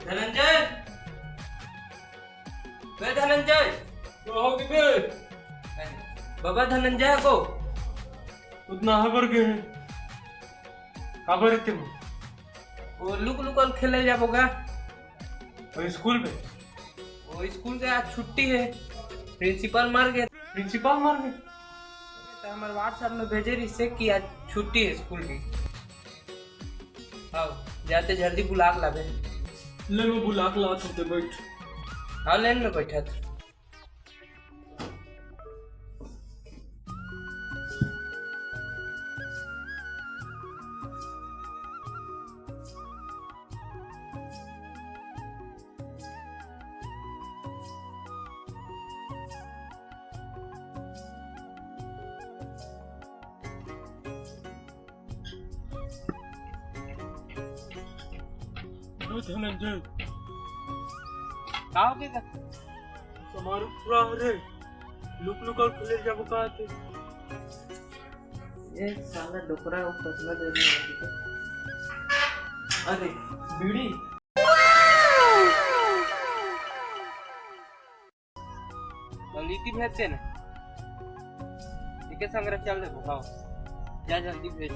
धनंजय, वे धनंजय बाबा धनंजय को उतना हबर गए खबर थे वो लुक लुकल खेले जाबोगा और स्कूल में वो स्कूल से आज छुट्टी है। प्रिंसिपल मर गए तो हमारे व्हाट्सएप में भेजे रही से कि आज छुट्टी है स्कूल की। हाँ जाते जल्दी बुला के लावे। ले मैं बुला के लाता हूं, बैठ। हाँ लाइन में बैठा था। धनंजय आओ के तुम्हारे पूरा रे लुक लुकल खेले जब कहते ये साला डोकरा वो फसला देने वाली है। अरे बीड़ी लिट्टी भेजते ना ठीक है संग्रह चल देखो। हाँ जा जल्दी भेज।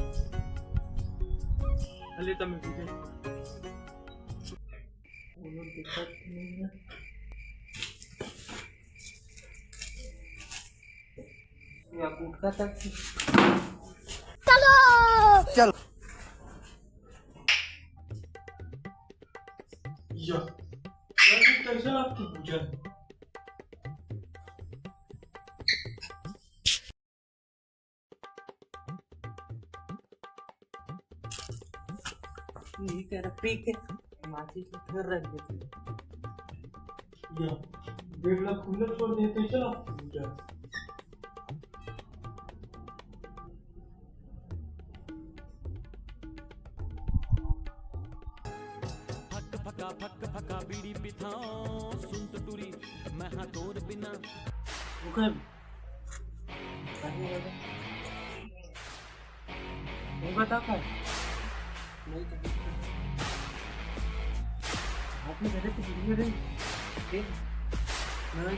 अले तमें भेजे दिक्कत नहीं है। या गुटखा तक चलो या कैसे आपकी पूजा ठीक है पी के माची से फिर रख देती या बेगला खुला छोड़ देते चला पूजा फक फका बीड़ी पिथाओ सुन तो टूरी मैं हाँ तोर बिना ओके नहीं बता कर नहीं तो आपने घर पे वीडियो रही ठीक नहीं